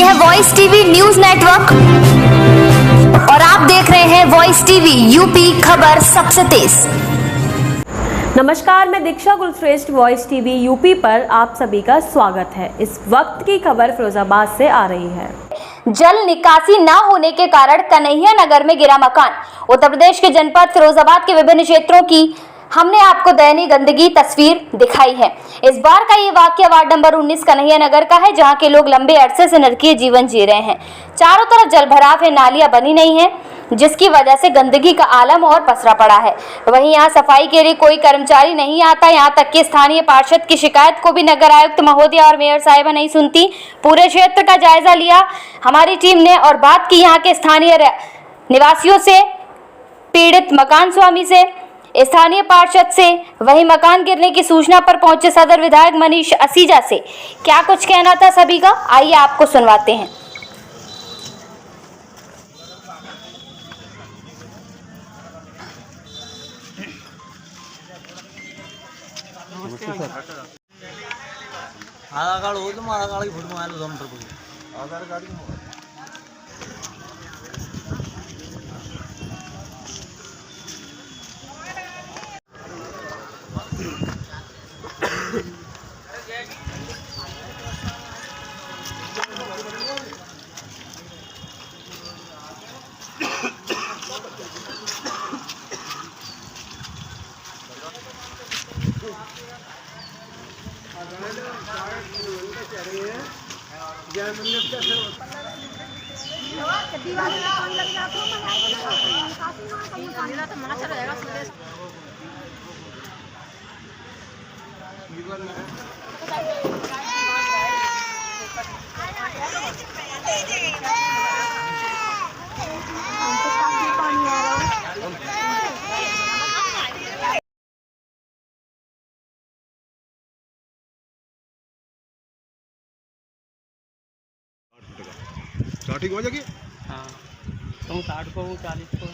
यह है voice TV news network और आप देख रहे हैं वॉइस टीवी यूपी, खबर सबसे तेज। नमस्कार, मैं दीक्षा कुलश्रेष्ठ वॉइस टीवी यूपी पर आप सभी का स्वागत है। इस वक्त की खबर फिरोजाबाद से आ रही है। जल निकासी न होने के कारण कन्हैया नगर में गिरा मकान। उत्तर प्रदेश के जनपद फिरोजाबाद के विभिन्न क्षेत्रों की हमने आपको दैनिक गंदगी तस्वीर दिखाई है। इस बार का ये वाकया वार्ड नंबर 19 कन्हैया नगर का है, जहां के लोग लंबे अरसे से नरकीय जीवन जी रहे हैं। चारों तरफ जलभराव है, नालियां बनी नहीं है, जिसकी वजह से गंदगी का आलम और पसरा पड़ा है। वहीं यहाँ सफाई के लिए कोई कर्मचारी नहीं आता, यहाँ तक कि स्थानीय पार्षद की शिकायत को भी नगर आयुक्त महोदय और मेयर साहिबा नहीं सुनती। पूरे क्षेत्र का जायजा लिया हमारी टीम ने और बात की यहाँ के स्थानीय निवासियों से, पीड़ित मकान स्वामी से, स्थानीय पार्षद से, वहीं मकान गिरने की सूचना पर पहुंचे सदर विधायक मनीष असीजा से। क्या कुछ कहना था सभी का, आइए आपको सुनवाते हैं। आधार कार्ड हो तो आधार कार्ड की फोटो मार लो आधार कार्ड की। ठीक हो जाएगी। हाँ, तुम 60 को 40 को।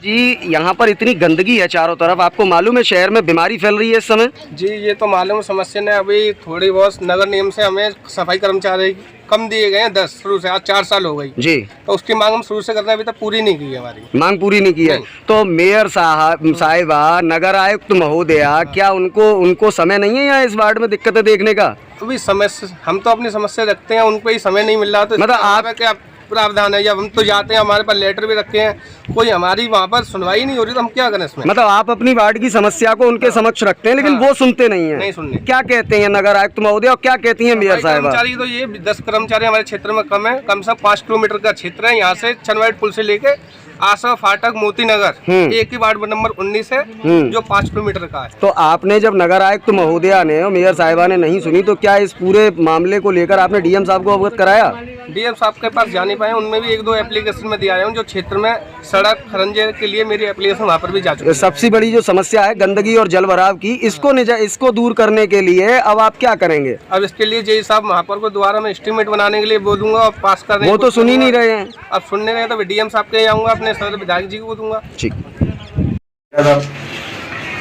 जी, यहाँ पर इतनी गंदगी है चारों तरफ, आपको मालूम है शहर में बीमारी फैल रही है इस समय? जी, ये तो मालूम समस्या ने अभी थोड़ी बहुत नगर निगम से हमें सफाई कर्मचारी कम दिए गए हैं 10 शुरू से, आज 4 साल हो गई जी। तो उसकी मांग हम शुरू से करते हैं, अभी तक पूरी नहीं की है, हमारी मांग पूरी नहीं की है। तो मेयर साहिबा, नगर आयुक्त महोदया, क्या उनको समय नहीं है यहाँ इस वार्ड में दिक्कतें देखने का? अभी समस्या, हम तो अपनी समस्या रखते हैं, उनको ही समय नहीं मिल रहा। तो मतलब आप क्या प्रावधान है, जब हम तो जाते हैं, हमारे पास लेटर भी रखे हैं, कोई हमारी वहाँ पर सुनवाई नहीं हो रही, तो हम क्या करें इसमें? मतलब आप अपनी वार्ड की समस्या को उनके समक्ष रखते हैं, लेकिन वो सुनते नहीं है। नहीं सुनने। क्या कहते हैं नगर आयुक्त महोदय और क्या कहती है मेयर साहिबा? कर्मचारी तो ये 10 कर्मचारी हमारे क्षेत्र में कम है, कम से कम 5 किलोमीटर का क्षेत्र है। यहाँ से छनवाइट पुल से लेके आसा फाटक मोती नगर एक ही वार्ड नंबर 19 है, जो 5 किलोमीटर का है। तो आपने जब नगर आयुक्त महोदया ने और मेयर साहिबा ने नहीं सुनी, तो क्या इस पूरे मामले को लेकर आपने डीएम साहब को अवगत कराया? डीएम साहब के पास जा नहीं पाए, उनमें भी 1-2 एप्लीकेशन में दिया है, जो क्षेत्र में सड़क खरंजे के लिए मेरी एप्लीकेशन वहाँ पर भी जा चुकी है। सबसे बड़ी जो समस्या है गंदगी और जलभराव की, इसको दूर करने के लिए अब आप क्या करेंगे? अब इसके लिए जेई साहब महापौर को दोबारा मैं एस्टीमेट बनाने के लिए बोलूंगा और पास करने। वो तो सुन ही नहीं रहे हैं। अब सुनने रहे तो डीएम साहब के जाऊंगा, अपने सदर विधायक जी को दूंगा। ठीक।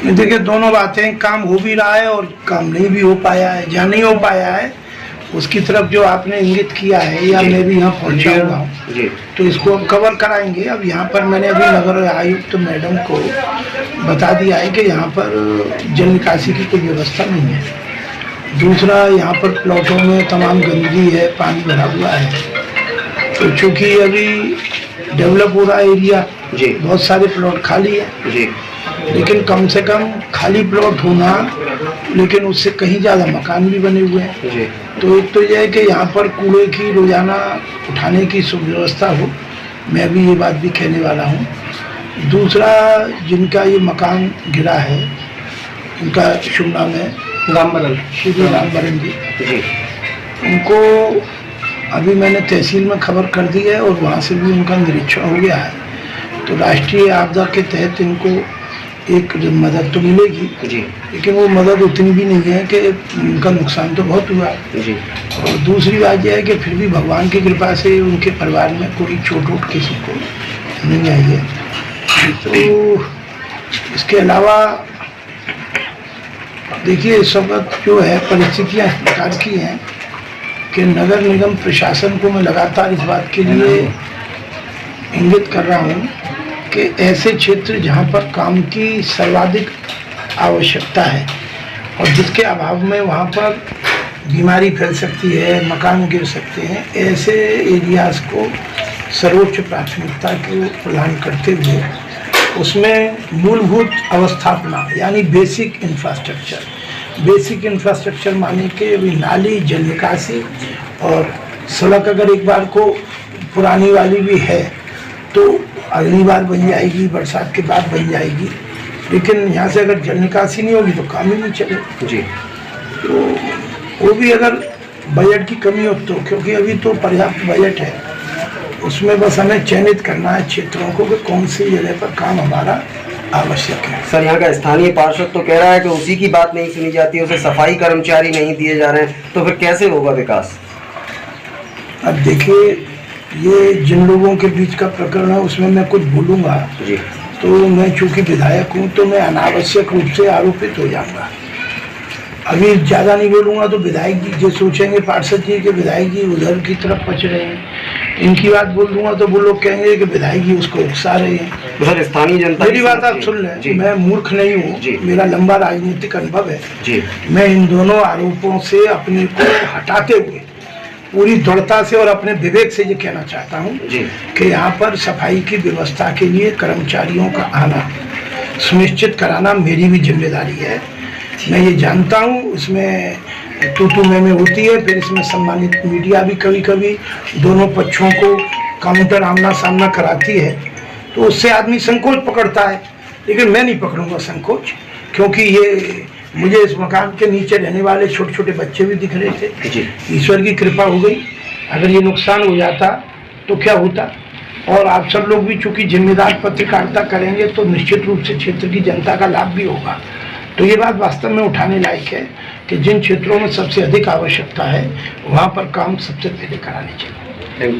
देखिए, दोनों बातें, काम हो भी रहा है और काम नहीं भी हो पाया है। जहाँ नहीं हो पाया है उसकी तरफ जो आपने इंगित किया है, या मैं भी यहाँ पहुँचाऊंगा, तो इसको हम कवर कराएंगे। अब यहाँ पर मैंने अभी नगर आयुक्त मैडम को बता दिया है कि यहाँ पर जल निकासी की कोई व्यवस्था नहीं है। दूसरा, यहाँ पर प्लॉटों में तमाम गंदगी है, पानी भरा हुआ है। तो चूँकि अभी डेवलप हो रहा है एरिया, बहुत सारे प्लॉट खाली है, लेकिन कम से कम खाली प्लॉट होना, लेकिन उससे कहीं ज़्यादा मकान भी बने हुए हैं। तो एक तो यह है कि यहाँ पर कूड़े की रोजाना उठाने की सुव्यवस्था हो, मैं भी ये बात भी कहने वाला हूँ। दूसरा, जिनका ये मकान गिरा है, उनका शुभ नाम है रामबरन, श्री रामबरन जी, उनको अभी मैंने तहसील में खबर कर दी है और वहाँ से भी उनका निरीक्षण हो गया है। तो राष्ट्रीय आपदा के तहत इनको एक मदद तो मिलेगी, लेकिन वो मदद उतनी भी नहीं है कि उनका नुकसान तो बहुत हुआ है। और दूसरी बात यह है कि फिर भी भगवान की कृपा से उनके परिवार में कोई चोट वोट किसी को नहीं आई है। तो इसके अलावा देखिए, इस वक्त जो है परिस्थितियाँ इस प्रकार की हैं कि नगर निगम प्रशासन को मैं लगातार इस बात के लिए इंगित कर रहा हूँ कि ऐसे क्षेत्र जहाँ पर काम की सर्वाधिक आवश्यकता है और जिसके अभाव में वहाँ पर बीमारी फैल सकती है, मकान गिर सकते हैं, ऐसे एरियाज को सर्वोच्च प्राथमिकता को प्रदान करते हुए उसमें मूलभूत अवस्थापना यानी बेसिक इंफ्रास्ट्रक्चर माने कि अभी नाली, जल निकासी और सड़क अगर एक बार को पुरानी वाली भी है तो अगली बार बन जाएगी, बरसात के बाद बन जाएगी, लेकिन यहाँ से अगर जल निकासी नहीं होगी तो काम ही नहीं चले जी। तो वो भी अगर बजट की कमी हो तो, क्योंकि अभी तो पर्याप्त बजट है, उसमें बस हमें चयनित करना है क्षेत्रों को कि कौन सी जगह पर काम हमारा आवश्यक है। सर यहाँ का स्थानीय पार्षद तो कह रहा है कि उसी की बात नहीं सुनी जाती, उसे सफाई कर्मचारी नहीं दिए जा रहे हैं, तो फिर कैसे होगा विकास? अब देखिए, ये जिन लोगों के बीच का प्रकरण है उसमें मैं कुछ बोलूँगा जी तो मैं चूँकि विधायक हूँ तो मैं अनावश्यक रूप से आरोपित हो जाऊँगा। अभी ज़्यादा नहीं बोलूँगा तो विधायक जी जो सोचेंगे पार्षद जी के विधायक जी उधर की तरफ पच रहे हैं, इनकी बात बोल दूंगा तो वो लोग कहेंगे कि विधायक जी उसको उकसा रहे हैं। सर स्थानीय जनता मेरी बात आप सुन लें, मैं मूर्ख नहीं हूँ, मेरा लंबा राजनीतिक अनुभव है जी। मैं इन दोनों आरोपों से अपने को हटाते हुए पूरी दृढ़ता से और अपने विवेक से ये कहना चाहता हूँ कि यहाँ पर सफाई की व्यवस्था के लिए कर्मचारियों का आना सुनिश्चित कराना मेरी भी जिम्मेदारी है। मैं ये जानता हूँ उसमें तू मैं होती है, फिर इसमें सम्मानित मीडिया भी कभी कभी दोनों पक्षों को काउंटर आमना सामना कराती है, तो उससे आदमी संकोच पकड़ता है, लेकिन मैं नहीं पकड़ूंगा संकोच, क्योंकि ये मुझे इस मकान के नीचे रहने वाले छोटे छोटे बच्चे भी दिख रहे थे। ईश्वर की कृपा हो गई, अगर ये नुकसान हो जाता तो क्या होता। और आप सब लोग भी चूंकि जिम्मेदार पत्रकारिता करेंगे तो निश्चित रूप से क्षेत्र की जनता का लाभ भी होगा। तो ये बात वास्तव में उठाने लायक है कि जिन क्षेत्रों में सबसे अधिक आवश्यकता है वहाँ पर काम सबसे पहले कराने चाहिए।